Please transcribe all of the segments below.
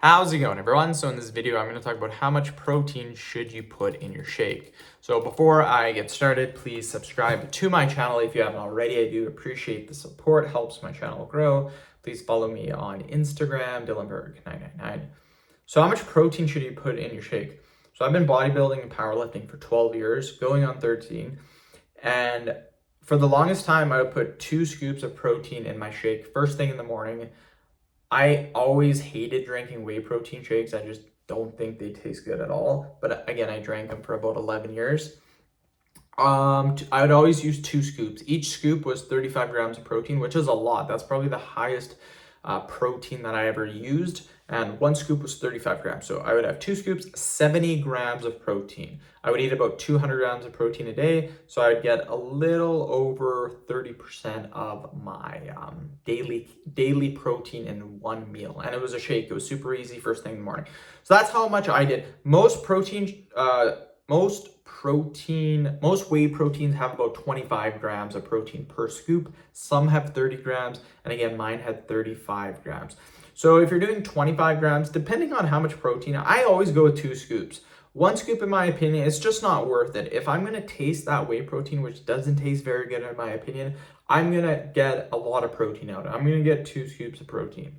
How's it going, everyone? So in this video, I'm going to talk about how much protein should you put in your shake. So before I get started, please subscribe to my channel if you haven't already. I do appreciate the support, helps my channel grow. Please follow me on Instagram, Dylanberg999. So how much protein should you put in your shake? So I've been bodybuilding and powerlifting for 12 years, going on 13. And for the longest time, I would put 2 scoops of protein in my shake first thing in the morning. I always hated drinking whey protein shakes. I just don't think they taste good at all. But again, I drank them for about 11 years. I would always use 2 scoops. Each scoop was 35 grams of protein, which is a lot. That's probably the highest protein that I ever used. And 1 scoop was 35 grams. So I would have 2 scoops, 70 grams of protein. I would eat about 200 grams of protein a day. So I would get a little over 30% of my daily protein in one meal. And it was a shake. It was super easy first thing in the morning. So that's how much I did. Most whey proteins have about 25 grams of protein per scoop. Some have 30 grams, and again, mine had 35 grams. So if you're doing 25 grams, depending on how much protein, I always go with 2 scoops. 1 scoop, in my opinion, it's just not worth it. If I'm gonna taste that whey protein, which doesn't taste very good in my opinion, I'm gonna get a lot of protein out of it. I'm gonna get 2 scoops of protein.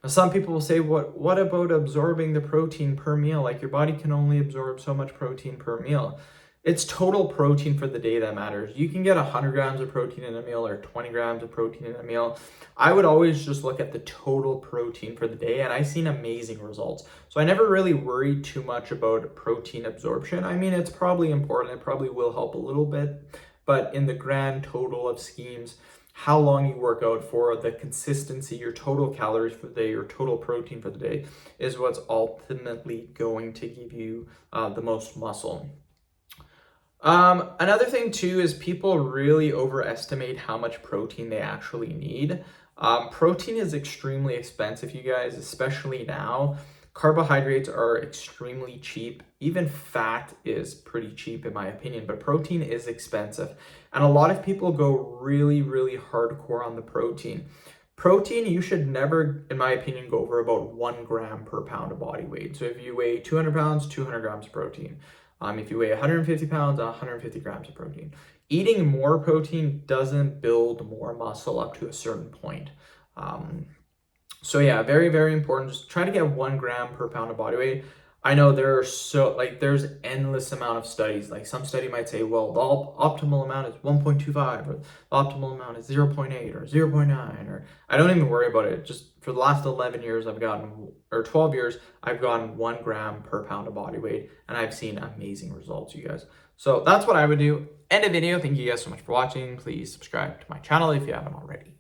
Now, some people will say, what about absorbing the protein per meal? Like, your body can only absorb so much protein per meal. It's total protein for the day that matters. You can get 100 grams of protein in a meal or 20 grams of protein in a meal. I would always just look at the total protein for the day, and I've seen amazing results. So I never really worried too much about protein absorption. I mean, it's probably important. It probably will help a little bit, but in the grand total of schemes, how long you work out for, the consistency, your total calories for the day, your total protein for the day is what's ultimately going to give you the most muscle. Another thing too is people really overestimate how much protein they actually need. Protein is extremely expensive, you guys, especially now. Carbohydrates are extremely cheap. Even fat is pretty cheap in my opinion, but protein is expensive. And a lot of people go really, really hardcore on the protein. Protein, you should never, in my opinion, go over about 1 gram per pound of body weight. So if you weigh 200 pounds, 200 grams of protein. If you weigh 150 pounds, 150 grams of protein. Eating more protein doesn't build more muscle up to a certain point. So yeah, very, very important. Just try to get 1 gram per pound of body weight. I know there's endless amount of studies. Like, some study might say, well, the optimal amount is 1.25, or the optimal amount is 0.8 or 0.9, or I don't even worry about it. Just for the last 11 years, or 12 years, I've gotten 1 gram per pound of body weight, and I've seen amazing results, you guys. So that's what I would do. End of video. Thank you guys so much for watching. Please subscribe to my channel if you haven't already.